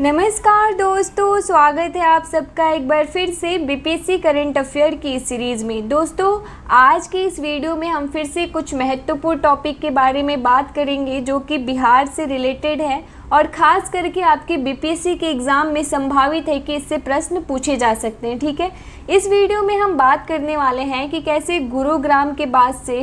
नमस्कार दोस्तों, स्वागत है आप सबका एक बार फिर से बीपीएससी करंट अफेयर की इस सीरीज़ में। दोस्तों, आज की इस वीडियो में हम फिर से कुछ महत्वपूर्ण टॉपिक के बारे में बात करेंगे जो कि बिहार से रिलेटेड है और ख़ास करके आपके बीपीएससी के एग्ज़ाम में संभावित है कि इससे प्रश्न पूछे जा सकते हैं। ठीक है, इस वीडियो में हम बात करने वाले हैं कि कैसे गुरुग्राम के बाद से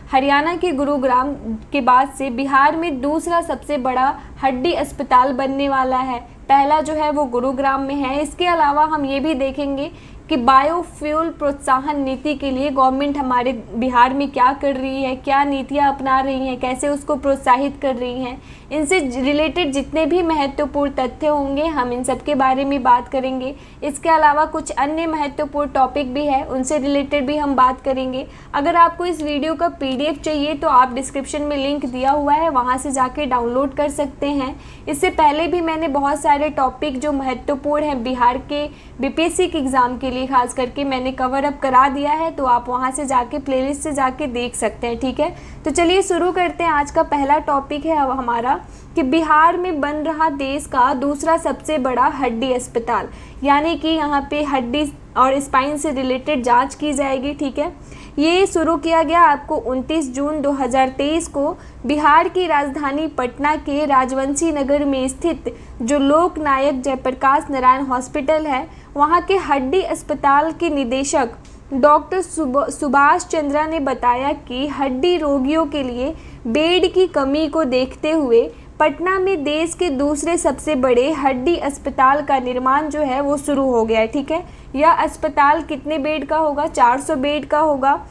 हरियाणा के गुरुग्राम के बाद से बिहार में दूसरा सबसे बड़ा हड्डी अस्पताल बनने वाला है। पहला जो है वो गुरुग्राम में है। इसके अलावा हम ये भी देखेंगे कि बायोफ्यूल प्रोत्साहन नीति के लिए गवर्नमेंट हमारे बिहार में क्या कर रही है, क्या नीतियाँ अपना रही हैं, कैसे उसको प्रोत्साहित कर रही हैं। इनसे रिलेटेड जितने भी महत्वपूर्ण तथ्य होंगे हम इन सब के बारे में बात करेंगे। इसके अलावा कुछ अन्य महत्वपूर्ण टॉपिक भी है, उनसे रिलेटेड भी हम बात करेंगे। अगर आपको इस वीडियो का पीडीएफ चाहिए तो आप डिस्क्रिप्शन में लिंक दिया हुआ है, वहाँ से जाके डाउनलोड कर सकते हैं। इससे पहले भी मैंने बहुत सारे टॉपिक जो महत्वपूर्ण हैं बिहार के बीपीएससी के एग्ज़ाम के लिए खास करके मैंने कवर अप करा दिया है, तो आप वहाँ से जाके प्लेलिस्ट से जाके देख सकते हैं। ठीक है, तो चलिए शुरू करते हैं। आज का पहला टॉपिक है अब हमारा कि बिहार में बन रहा देश का दूसरा सबसे बड़ा हड्डी अस्पताल, यानी कि यहाँ पे हड्डी और स्पाइन से रिलेटेड जांच की जाएगी। ठीक है, ये शुरू किया गया आपको 29 जून 2023 को बिहार की राजधानी पटना के राजवंशी नगर में स्थित जो लोकनायक जयप्रकाश नारायण हॉस्पिटल है, वहाँ के हड्डी अस्पताल के निदेशक डॉक्टर सुभाष चंद्रा ने बताया कि हड्डी रोगियों के लिए बेड की कमी को देखते हुए पटना में देश के दूसरे सबसे बड़े हड्डी अस्पताल का निर्माण जो है वो शुरू हो गया है। ठीक है, यह अस्पताल कितने बेड का होगा? 400 बेड का होगा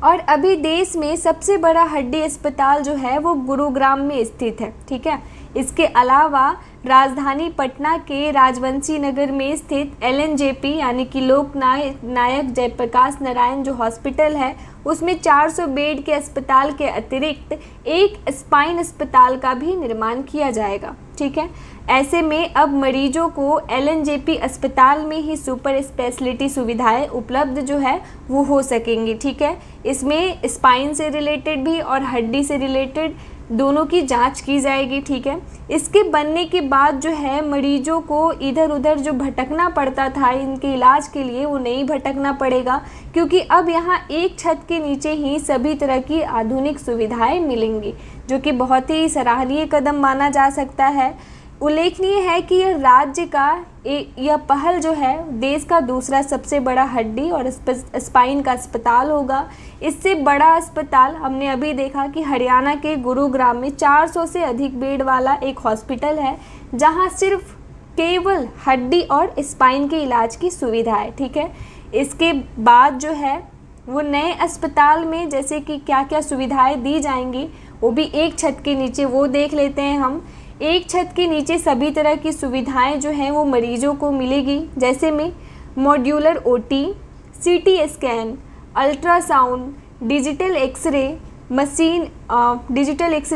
और अभी देश में सबसे बड़ा हड्डी अस्पताल जो है वो गुरुग्राम में स्थित है। ठीक है, इसके अलावा राजधानी पटना के राजवंशी नगर में स्थित एलएनजेपी यानी कि लोकनायक जयप्रकाश नारायण जो हॉस्पिटल है उसमें 400 बेड के अस्पताल के अतिरिक्त एक स्पाइन अस्पताल का भी निर्माण किया जाएगा। ठीक है, ऐसे में अब मरीजों को एलएनजेपी अस्पताल में ही सुपर स्पेशलिटी सुविधाएं उपलब्ध जो है वो हो सकेंगी। ठीक है, इसमें स्पाइन से रिलेटेड भी और हड्डी से रिलेटेड दोनों की जांच की जाएगी। ठीक है, इसके बनने के बाद जो है मरीजों को इधर उधर जो भटकना पड़ता था इनके इलाज के लिए वो नहीं भटकना पड़ेगा, क्योंकि अब यहाँ एक छत के नीचे ही सभी तरह की आधुनिक सुविधाएं मिलेंगी, जो कि बहुत ही सराहनीय कदम माना जा सकता है। उल्लेखनीय है कि यह राज्य का यह पहल जो है देश का दूसरा सबसे बड़ा हड्डी और स्पाइन का अस्पताल होगा। इससे बड़ा अस्पताल हमने अभी देखा कि हरियाणा के गुरुग्राम में 400 से अधिक बेड वाला एक हॉस्पिटल है, जहां सिर्फ केवल हड्डी और स्पाइन के इलाज की सुविधा है। ठीक है, इसके बाद जो है वो नए अस्पताल में जैसे कि क्या क्या सुविधाएं दी जाएंगी वो भी एक छत के नीचे वो देख लेते हैं हम। एक छत के नीचे सभी तरह की सुविधाएं जो हैं वो मरीजों को मिलेगी, जैसे में modular OT, CT scan, ultrasound, digital X ray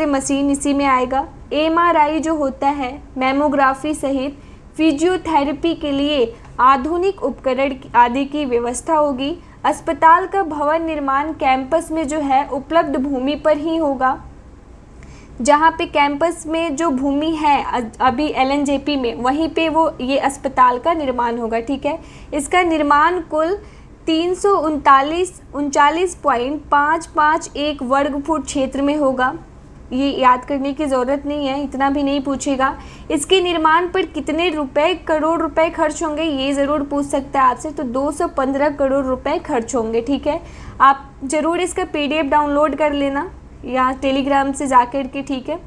machine इसी में आएगा। एमआरआई जो होता है, मेमोग्राफी सहित फिजियोथेरेपी के लिए आधुनिक उपकरण आदि की व्यवस्था होगी। अस्पताल का भवन निर्माण कैंपस में जो है उपलब्ध भूमि पर ही होगा, जहाँ पे कैंपस में जो भूमि है अभी एलएनजेपी में वहीं पे वो ये अस्पताल का निर्माण होगा। ठीक है, इसका निर्माण कुल 339.551 वर्ग फुट क्षेत्र में होगा। ये याद करने की ज़रूरत नहीं है, इतना भी नहीं पूछेगा। इसके निर्माण पर कितने करोड़ रुपए खर्च होंगे ये ज़रूर पूछ सकता है आपसे, तो 215 करोड़ रुपए खर्च होंगे। ठीक है, आप ज़रूर इसका पीडीएफ डाउनलोड कर लेना या टेलीग्राम से जाकर के। ठीक है,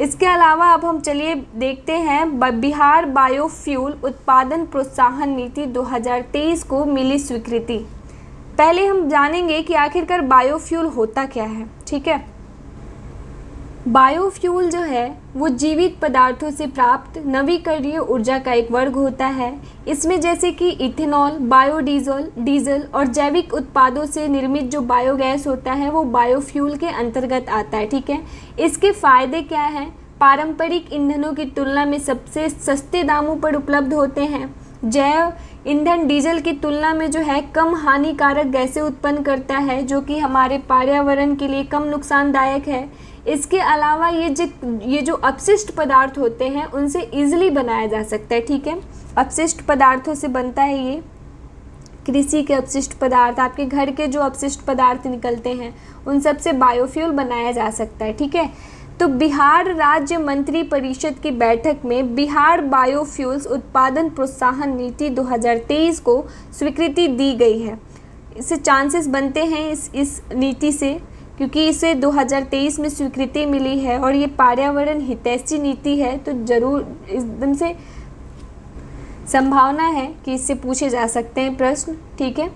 इसके अलावा अब हम चलिए देखते हैं बिहार बायोफ्यूल उत्पादन प्रोत्साहन नीति 2023 को मिली स्वीकृति। पहले हम जानेंगे कि आखिरकार बायोफ्यूल होता क्या है। ठीक है, बायोफ्यूल जो है वो जीवित पदार्थों से प्राप्त नवीकरणीय ऊर्जा का एक वर्ग होता है। इसमें जैसे कि इथेनॉल, डीजल और जैविक उत्पादों से निर्मित जो बायोगैस होता है वो बायोफ्यूल के अंतर्गत आता है। ठीक है, इसके फायदे क्या हैं? पारंपरिक ईंधनों की तुलना में सबसे सस्ते दामों पर उपलब्ध होते हैं, जैव ईंधन डीजल की तुलना में जो है कम हानिकारक गैसें उत्पन्न करता है, जो कि हमारे पर्यावरण के लिए कम नुकसानदायक है। इसके अलावा ये जो अपशिष्ट पदार्थ होते हैं उनसे इजीली बनाया जा सकता है। ठीक है, अपशिष्ट पदार्थों से बनता है ये, कृषि के अपशिष्ट पदार्थ, आपके घर के जो अपशिष्ट पदार्थ निकलते हैं उन सब से बायोफ्यूल बनाया जा सकता है। ठीक है, तो बिहार राज्य मंत्री परिषद की बैठक में बिहार बायोफ्यूल्स उत्पादन प्रोत्साहन नीति 2023 को स्वीकृति दी गई है। इससे चांसेस बनते हैं इस नीति से, क्योंकि इसे 2023 में स्वीकृति मिली है और ये पर्यावरण हितैषी नीति है, तो ज़रूर एकदम से संभावना है कि इससे पूछे जा सकते हैं प्रश्न। ठीक है,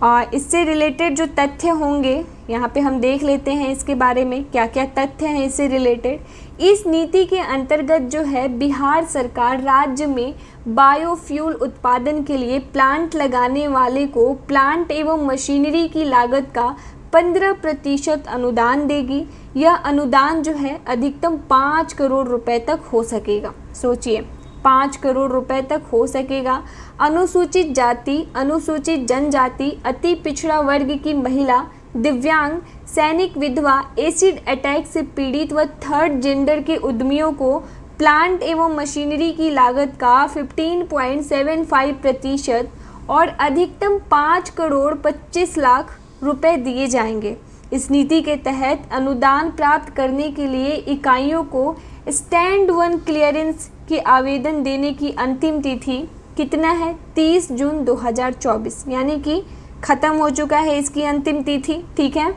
और इससे रिलेटेड जो तथ्य होंगे यहाँ पे हम देख लेते हैं इसके बारे में क्या क्या तथ्य हैं इससे रिलेटेड। इस नीति के अंतर्गत जो है बिहार सरकार राज्य में बायोफ्यूल उत्पादन के लिए प्लांट लगाने वाले को प्लांट एवं मशीनरी की लागत का 15% अनुदान देगी। यह अनुदान जो है अधिकतम 5 करोड़ रुपए तक हो सकेगा। सोचिए, 5 करोड़ रुपए तक हो सकेगा। अनुसूचित जाति, अनुसूचित जनजाति, अति पिछड़ा वर्ग की महिला, दिव्यांग, सैनिक विधवा, एसिड अटैक से पीड़ित व थर्ड जेंडर के उद्यमियों को प्लांट एवं मशीनरी की लागत का 15.75% और अधिकतम 5 करोड़ 25 लाख रुपए दिए जाएंगे। इस नीति के तहत अनुदान प्राप्त करने के लिए इकाइयों को स्टैंड 1 क्लियरेंस के आवेदन देने की अंतिम तिथि कितना है? 30 जून 2024, यानी कि ख़त्म हो चुका है इसकी अंतिम तिथि। ठीक है,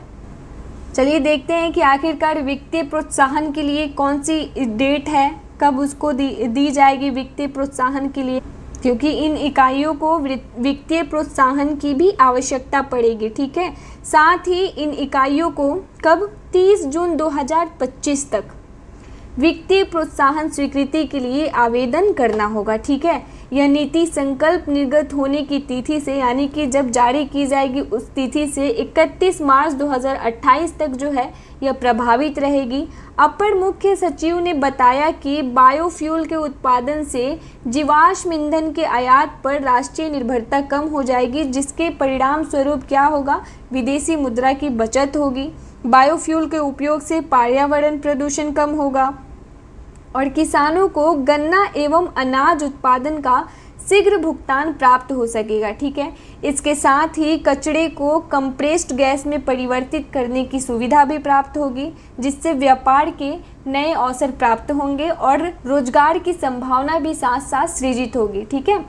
चलिए देखते हैं कि आखिरकार वित्तीय प्रोत्साहन के लिए कौन सी डेट है, कब उसको दी जाएगी वित्तीय प्रोत्साहन के लिए, क्योंकि इन इकाइयों को वित्तीय प्रोत्साहन की भी आवश्यकता पड़ेगी। ठीक है, साथ ही इन इकाइयों को कब? 30 जून 2025 तक वित्तीय प्रोत्साहन स्वीकृति के लिए आवेदन करना होगा। ठीक है, यह नीति संकल्प निर्गत होने की तिथि से, यानी कि जब जारी की जाएगी उस तिथि से 31 मार्च 2028 तक जो है यह प्रभावित रहेगी। अपर मुख्य सचिव ने बताया कि बायोफ्यूल के उत्पादन से जीवाश्म ईंधन के आयात पर राष्ट्रीय निर्भरता कम हो जाएगी, जिसके परिणाम स्वरूप क्या होगा? विदेशी मुद्रा की बचत होगी। बायोफ्यूल के उपयोग से पर्यावरण प्रदूषण कम होगा और किसानों को गन्ना एवं अनाज उत्पादन का शीघ्र भुगतान प्राप्त हो सकेगा। ठीक है, इसके साथ ही कचरे को कंप्रेस्ड गैस में परिवर्तित करने की सुविधा भी प्राप्त होगी, जिससे व्यापार के नए अवसर प्राप्त होंगे और रोजगार की संभावना भी साथ साथ सृजित होगी। ठीक है,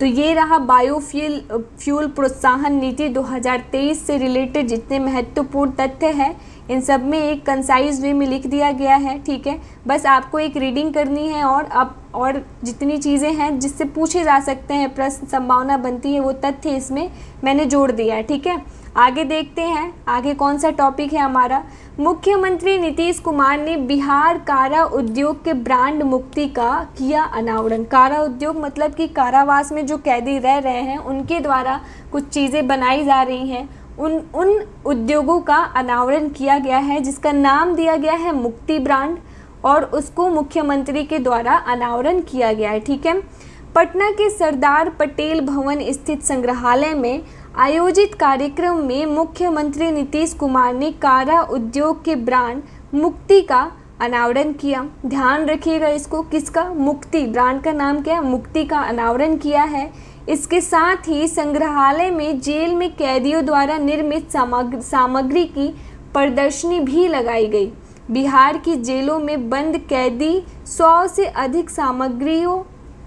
तो ये रहा बायोफ्यूल प्रोत्साहन नीति 2023 से रिलेटेड जितने महत्वपूर्ण तथ्य हैं, इन सब में एक कंसाइज वे में लिख दिया गया है। ठीक है, बस आपको एक रीडिंग करनी है और जितनी चीज़ें हैं जिससे पूछे जा सकते हैं प्रश्न, संभावना बनती है, वो तथ्य इसमें मैंने जोड़ दिया है। ठीक है, आगे देखते हैं आगे कौन सा टॉपिक है हमारा। मुख्यमंत्री नीतीश कुमार ने बिहार कारा उद्योग के ब्रांड मुक्ति का किया अनावरण। कारा उद्योग मतलब कि कारावास में जो कैदी रह रहे हैं उनके द्वारा कुछ चीज़ें बनाई जा रही हैं, उन उद्योगों का अनावरण किया गया है, जिसका नाम दिया गया है मुक्ति ब्रांड, और उसको मुख्यमंत्री के द्वारा अनावरण किया गया है। ठीक है, पटना के सरदार पटेल भवन स्थित संग्रहालय में आयोजित कार्यक्रम में मुख्यमंत्री नीतीश कुमार ने कारा उद्योग के ब्रांड मुक्ति का अनावरण किया। ध्यान रखिएगा इसको, किसका? मुक्ति, ब्रांड का नाम क्या है? मुक्ति का अनावरण किया है। इसके साथ ही संग्रहालय में जेल में कैदियों द्वारा निर्मित सामग्री की प्रदर्शनी भी लगाई गई। बिहार की जेलों में बंद कैदी 100 से अधिक सामग्रियों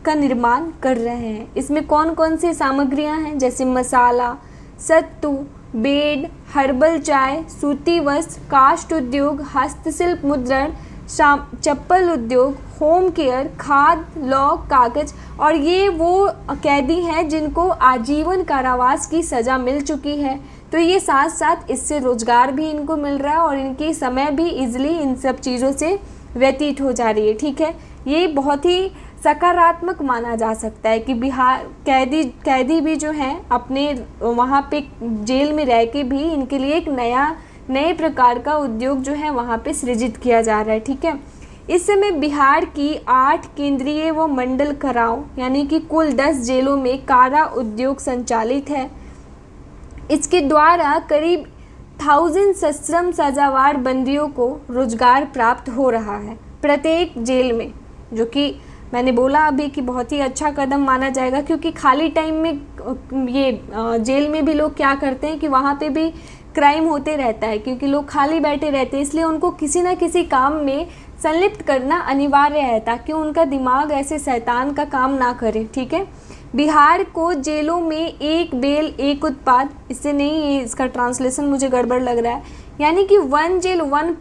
का निर्माण कर रहे हैं। इसमें कौन कौन से सामग्रियां हैं? जैसे मसाला, सत्तू, बेड, हर्बल चाय, सूती वस्त्र, काष्ठ उद्योग, हस्तशिल्प, मुद्रण, चप्पल उद्योग, होम केयर, खाद, लौ, कागज। और ये वो कैदी हैं जिनको आजीवन कारावास की सज़ा मिल चुकी है, तो ये साथ साथ इससे रोजगार भी इनको मिल रहा है और इनकी समय भी इजीली इन सब चीज़ों से व्यतीत हो जा रही है। ठीक है, ये बहुत ही सकारात्मक माना जा सकता है कि बिहार कैदी भी जो हैं अपने वहाँ पे जेल में रह के भी इनके लिए एक नए प्रकार का उद्योग जो है वहाँ पे सृजित किया जा रहा है। ठीक है, इस समय बिहार की 8 केंद्रीय व मंडल काराओं यानी कि कुल 10 जेलों में कारा उद्योग संचालित है। इसके द्वारा करीब 1000 सश्रम सजावार बंदियों को रोजगार प्राप्त हो रहा है प्रत्येक जेल में, जो कि मैंने बोला अभी कि बहुत ही अच्छा कदम माना जाएगा, क्योंकि खाली टाइम में ये जेल में भी लोग क्या करते हैं कि वहाँ पे भी क्राइम होते रहता है, क्योंकि लोग खाली बैठे रहते हैं, इसलिए उनको किसी ना किसी काम में संलिप्त करना अनिवार्य है ताकि उनका दिमाग ऐसे शैतान का काम ना करे। ठीक है, बिहार को जेलों में एक बेल एक उत्पाद, इससे नहीं, ये इसका ट्रांसलेशन मुझे गड़बड़ लग रहा है, यानी कि 1 जेल 1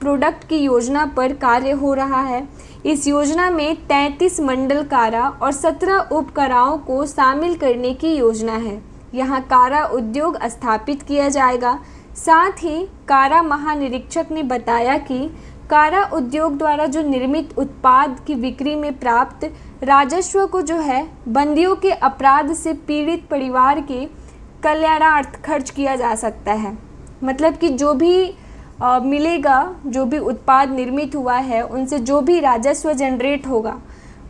प्रोडक्ट की योजना पर कार्य हो रहा है। इस योजना में 33 मंडल कारा और 17 उप काराओं को शामिल करने की योजना है। यहाँ कारा उद्योग स्थापित किया जाएगा। साथ ही कारा महानिरीक्षक ने बताया कि कारा उद्योग द्वारा जो निर्मित उत्पाद की बिक्री में प्राप्त राजस्व को जो है बंदियों के अपराध से पीड़ित परिवार के कल्याणार्थ खर्च किया जा सकता है। मतलब कि जो भी मिलेगा, जो भी उत्पाद निर्मित हुआ है, उनसे जो भी राजस्व जनरेट होगा,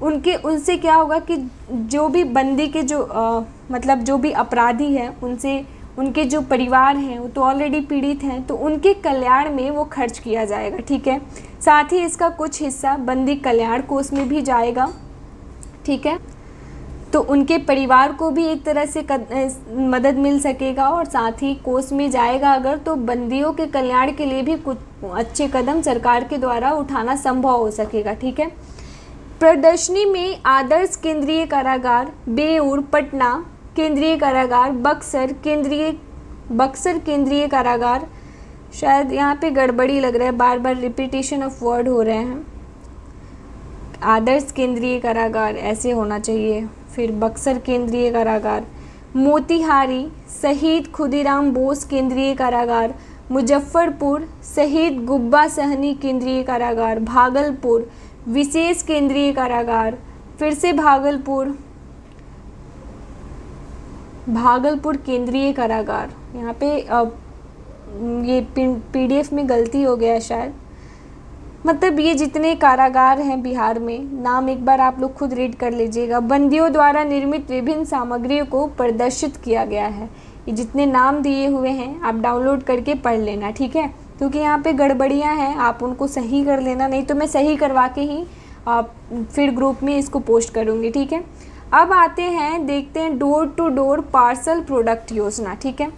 उनसे क्या होगा कि जो भी बंदी के जो मतलब जो भी अपराधी हैं, उनसे उनके जो परिवार हैं वो तो ऑलरेडी पीड़ित हैं, तो उनके कल्याण में वो खर्च किया जाएगा। ठीक है, साथ ही इसका कुछ हिस्सा बंदी कल्याण कोष में भी जाएगा। ठीक है, तो उनके परिवार को भी एक तरह से मदद मिल सकेगा और साथ ही कोष में जाएगा अगर, तो बंदियों के कल्याण के लिए भी कुछ अच्छे कदम सरकार के द्वारा उठाना संभव हो सकेगा। ठीक है, प्रदर्शनी में आदर्श केंद्रीय कारागार बेऊर पटना केंद्रीय कारागार, बक्सर केंद्रीय कारागार, शायद यहाँ पे गड़बड़ी लग रहा है, बार बार रिपीटेशन ऑफ वर्ड हो रहे हैं, आदर्श केंद्रीय कारागार ऐसे होना चाहिए, फिर बक्सर केंद्रीय कारागार, मोतिहारी शहीद खुदीराम बोस केंद्रीय कारागार, मुजफ्फरपुर शहीद गुब्बा सहनी केंद्रीय कारागार, भागलपुर विशेष केंद्रीय कारागार, फिर से भागलपुर केंद्रीय कारागार। यहाँ पे ये PDF में गलती हो गया है शायद, मतलब ये जितने कारागार हैं बिहार में, नाम एक बार आप लोग खुद रीड कर लीजिएगा। बंदियों द्वारा निर्मित विभिन्न सामग्रियों को प्रदर्शित किया गया है। ये जितने नाम दिए हुए हैं आप डाउनलोड करके पढ़ लेना। ठीक है, क्योंकि यहाँ पे गड़बड़ियाँ हैं, आप उनको सही कर लेना, नहीं तो मैं सही करवा के ही फिर ग्रुप में इसको पोस्ट करूँगी। ठीक है, अब आते हैं, देखते हैं door to door parcel product योजना। ठीक है,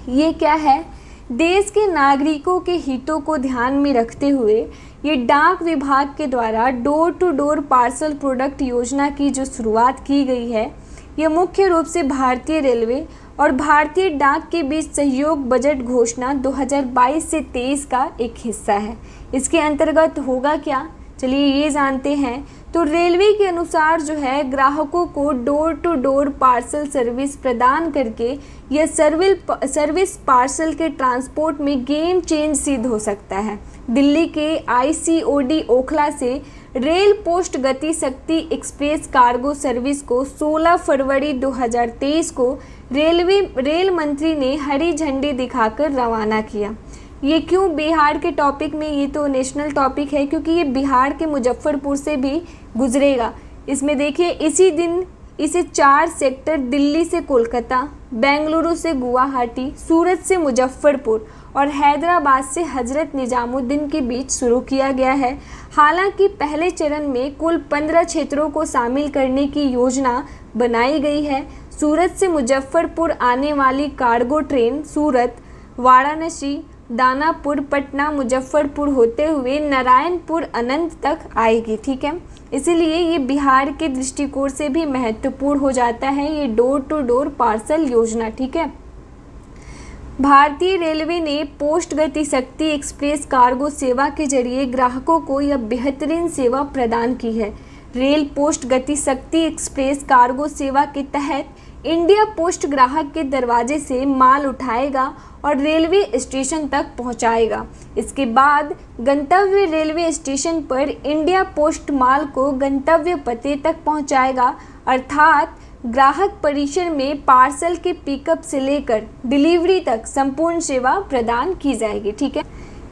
ये क्या है? देश के नागरिकों के हितों को ध्यान में रखते हुए ये डाक विभाग के द्वारा door to door parcel product योजना की जो शुरुआत की गई है, यह मुख्य रूप से भारतीय रेलवे और भारतीय डाक के बीच सहयोग बजट घोषणा 2022 से 23 का एक हिस्सा है। इसके अंतर्गत होगा क्या, चलिए ये जानते हैं। तो रेलवे के अनुसार जो है ग्राहकों को door to door parcel service प्रदान करके यह सर्विस पार्सल के ट्रांसपोर्ट में गेम चेंज सिद्ध हो सकता है। दिल्ली के ICOD ओखला से रेल पोस्ट गति शक्ति एक्सप्रेस कार्गो सर्विस को 16 फरवरी 2023 को रेल मंत्री ने हरी झंडी दिखाकर रवाना किया। ये क्यों बिहार के टॉपिक में, ये तो नेशनल टॉपिक है क्योंकि ये बिहार के मुजफ्फरपुर से भी गुजरेगा। इसमें देखिए इसी दिन इसे 4 सेक्टर दिल्ली से कोलकाता, बेंगलुरु से गुवाहाटी, सूरत से मुजफ्फरपुर और हैदराबाद से हजरत निजामुद्दीन के बीच शुरू किया गया है। हालांकि पहले चरण में कुल 15 क्षेत्रों को शामिल करने की योजना बनाई गई है। सूरत से मुजफ्फरपुर आने वाली कार्गो ट्रेन सूरत, वाराणसी, दानापुर, पटना, मुजफ्फरपुर होते हुए नारायणपुर अनंत तक आएगी। ठीक है, इसीलिए ये बिहार के दृष्टिकोण से भी महत्वपूर्ण हो जाता है ये डोर टू डोर पार्सल योजना। ठीक है, भारतीय रेलवे ने पोस्ट गति शक्ति एक्सप्रेस कार्गो सेवा के जरिए ग्राहकों को यह बेहतरीन सेवा प्रदान की है। रेल पोस्ट गति शक्ति एक्सप्रेस कार्गो सेवा के तहत इंडिया पोस्ट ग्राहक के दरवाजे से माल उठाएगा और रेलवे स्टेशन तक पहुंचाएगा। इसके बाद गंतव्य रेलवे स्टेशन पर इंडिया पोस्ट माल को गंतव्य पते तक पहुंचाएगा, अर्थात ग्राहक परिसर में पार्सल के पिकअप से लेकर डिलीवरी तक संपूर्ण सेवा प्रदान की जाएगी। ठीक है,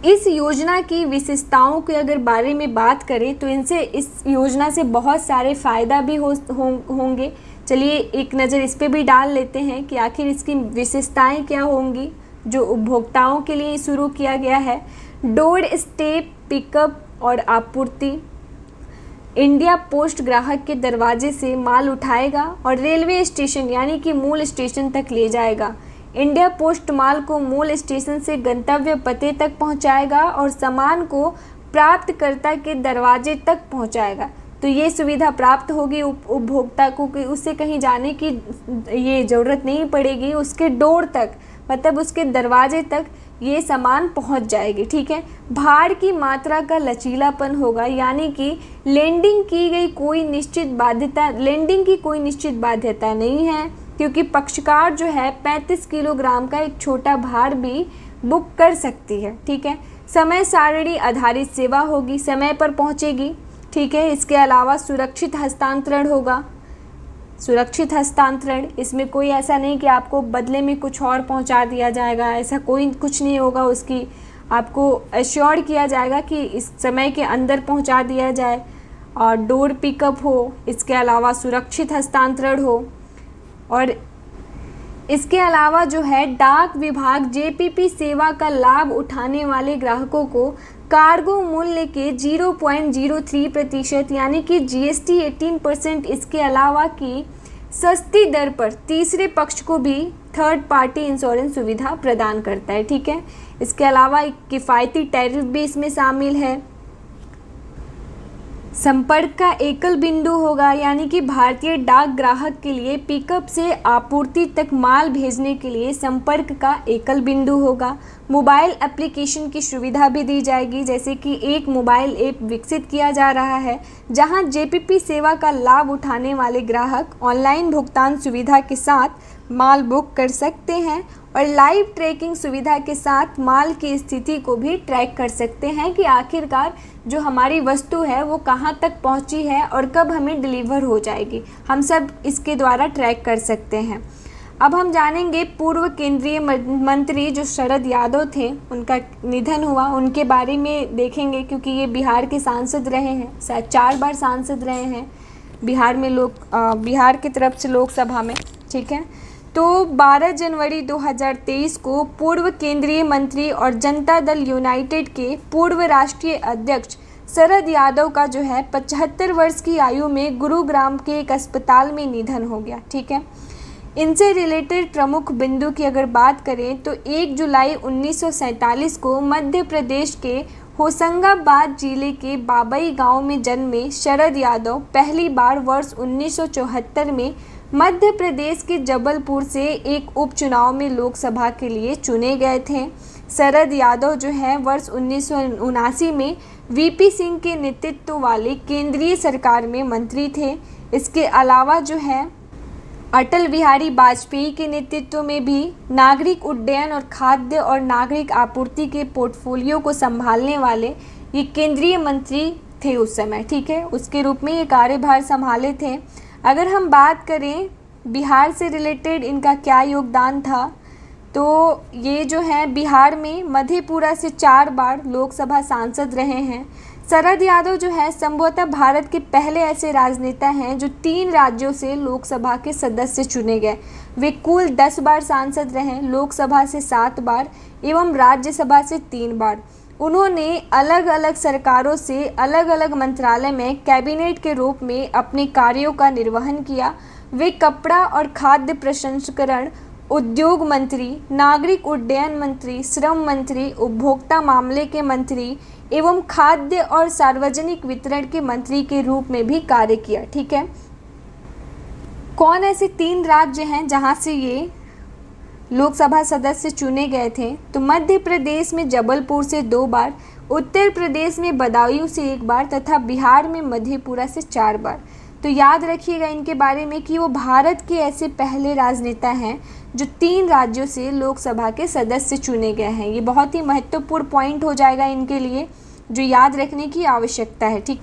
इस योजना की विशेषताओं के अगर बारे में बात करें तो इस योजना से बहुत सारे फ़ायदा भी होंगे। चलिए एक नज़र इस पे भी डाल लेते हैं कि आखिर इसकी विशेषताएं क्या होंगी जो उपभोक्ताओं के लिए शुरू किया गया है। डोर स्टेप पिकअप और आपूर्ति, इंडिया पोस्ट ग्राहक के दरवाजे से माल उठाएगा और रेलवे स्टेशन यानी कि मूल स्टेशन तक ले जाएगा। इंडिया पोस्ट माल को मूल स्टेशन से गंतव्य पते तक पहुंचाएगा और सामान को प्राप्तकर्ता के दरवाजे तक पहुंचाएगा। तो ये सुविधा प्राप्त होगी उपभोक्ता को कि उसे कहीं जाने की ये ज़रूरत नहीं पड़ेगी, उसके डोर तक मतलब उसके दरवाजे तक ये सामान पहुंच जाएगी। ठीक है। भार की मात्रा का लचीलापन होगा, यानी कि लैंडिंग की कोई निश्चित बाध्यता नहीं है, क्योंकि पक्षकार जो है 35 किलोग्राम का एक छोटा भार भी बुक कर सकती है। ठीक है। समय सारणी आधारित सेवा होगी, समय पर पहुंचेगी। ठीक है। इसके अलावा सुरक्षित हस्तांतरण होगा। सुरक्षित हस्तांतरण, इसमें कोई ऐसा नहीं कि आपको बदले में कुछ और पहुंचा दिया जाएगा, ऐसा कोई कुछ नहीं होगा। उसकी आपको एश्योर किया जाएगा कि इस समय के अंदर पहुंचा दिया जाए और डोर पिकअप हो, इसके अलावा सुरक्षित हस्तांतरण हो। और इसके अलावा जो है डाक विभाग जेपीपी सेवा का लाभ उठाने वाले ग्राहकों को कार्गो मूल्य के 0.03% यानी कि जीएसटी 18%, इसके अलावा की सस्ती दर पर तीसरे पक्ष को भी थर्ड पार्टी इंश्योरेंस सुविधा प्रदान करता है। ठीक है। इसके अलावा एक किफ़ायती टैरिफ भी इसमें शामिल है। संपर्क का एकल बिंदु होगा, यानी कि भारतीय डाक ग्राहक के लिए पिकअप से आपूर्ति तक माल भेजने के लिए संपर्क का एकल बिंदु होगा। मोबाइल एप्लीकेशन की सुविधा भी दी जाएगी, जैसे कि एक मोबाइल ऐप विकसित किया जा रहा है जहां जेपीपी सेवा का लाभ उठाने वाले ग्राहक ऑनलाइन भुगतान सुविधा के साथ माल बुक कर सकते हैं और लाइव ट्रैकिंग सुविधा के साथ माल की स्थिति को भी ट्रैक कर सकते हैं कि आखिरकार जो हमारी वस्तु है वो कहाँ तक पहुँची है और कब हमें डिलीवर हो जाएगी, हम सब इसके द्वारा ट्रैक कर सकते हैं। अब हम जानेंगे पूर्व केंद्रीय मंत्री जो शरद यादव थे, उनका निधन हुआ, उनके बारे में देखेंगे, क्योंकि ये बिहार के सांसद रहे हैं, शायद 4 बार सांसद रहे हैं बिहार में, बिहार की तरफ से लोकसभा में। ठीक है। तो 12 जनवरी 2023 को पूर्व केंद्रीय मंत्री और जनता दल यूनाइटेड के पूर्व राष्ट्रीय अध्यक्ष शरद यादव का जो है 75 वर्ष की आयु में गुरुग्राम के एक अस्पताल में निधन हो गया। ठीक है। इनसे रिलेटेड प्रमुख बिंदु की अगर बात करें तो 1 जुलाई 1947 को मध्य प्रदेश के होशंगाबाद जिले के बाबई गांव में जन्मे शरद यादव पहली बार वर्ष 1974 में मध्य प्रदेश के जबलपुर से एक उपचुनाव में लोकसभा के लिए चुने गए थे। शरद यादव जो है वर्ष 1979 में वीपी सिंह के नेतृत्व वाले केंद्रीय सरकार में मंत्री थे। इसके अलावा जो है अटल बिहारी वाजपेयी के नेतृत्व में भी नागरिक उड्डयन और खाद्य और नागरिक आपूर्ति के पोर्टफोलियो को संभालने वाले ये केंद्रीय मंत्री थे उस समय। ठीक है। उसके रूप में ये कार्यभार संभाले थे। अगर हम बात करें बिहार से रिलेटेड इनका क्या योगदान था, तो ये जो है बिहार में मधेपुरा से 4 बार लोकसभा सांसद रहे हैं। शरद यादव जो है संभवतः भारत के पहले ऐसे राजनेता हैं जो 3 राज्यों से लोकसभा के सदस्य चुने गए। वे कुल 10 बार सांसद रहे, लोकसभा से 7 बार एवं राज्यसभा से 3 बार। उन्होंने अलग अलग सरकारों से अलग अलग मंत्रालय में कैबिनेट के रूप में अपने कार्यों का निर्वहन किया। वे कपड़ा और खाद्य प्रसंस्करण, उद्योग मंत्री, नागरिक उड्डयन मंत्री, श्रम मंत्री, उपभोक्ता मामले के मंत्री एवं खाद्य और सार्वजनिक वितरण के मंत्री के रूप में भी कार्य किया। ठीक है। कौन ऐसे 3 राज्य हैं जहां से ये लोकसभा सदस्य चुने गए थे? तो मध्य प्रदेश में जबलपुर से 2 बार, उत्तर प्रदेश में बदायूं से 1 बार तथा बिहार में मधेपुरा से 4 बार। तो याद रखिएगा इनके बारे में कि वो भारत के ऐसे पहले राजनेता हैं जो 3 राज्यों से लोकसभा के सदस्य चुने गए हैं। ये बहुत ही महत्वपूर्ण पॉइंट हो जाएगा इनके लिए, जो याद रखने की आवश्यकता है। ठीक।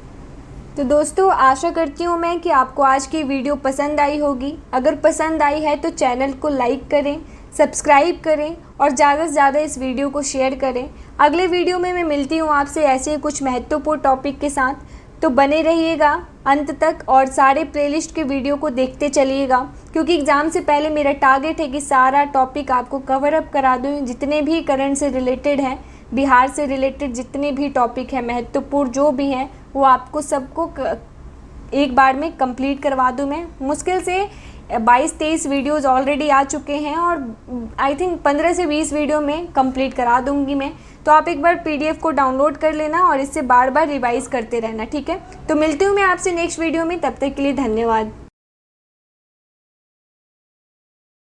तो दोस्तों आशा करती हूँ मैं कि आपको आज की वीडियो पसंद आई होगी। अगर पसंद आई है तो चैनल को लाइक करें, सब्सक्राइब करें और ज़्यादा से ज़्यादा इस वीडियो को शेयर करें। अगले वीडियो में मैं मिलती हूँ आपसे ऐसे ही कुछ महत्वपूर्ण टॉपिक के साथ, तो बने रहिएगा अंत तक और सारे प्लेलिस्ट के वीडियो को देखते चलिएगा, क्योंकि एग्ज़ाम से पहले मेरा टारगेट है कि सारा टॉपिक आपको कवर अप करा दूँ। जितने भी करंट से रिलेटेड हैं, बिहार से रिलेटेड जितने भी टॉपिक हैं महत्वपूर्ण जो भी हैं, वो आपको सबको एक बार में कंप्लीट करवा दूँ। मैं मुश्किल से 22-23 वीडियोज़ ऑलरेडी आ चुके हैं और आई थिंक 15 से 20 वीडियो में कंप्लीट करा दूंगी मैं। तो आप एक बार पीडीएफ को डाउनलोड कर लेना और इससे बार बार रिवाइज़ करते रहना, ठीक है। तो मिलती हूँ मैं आपसे नेक्स्ट वीडियो में, तब तक के लिए धन्यवाद।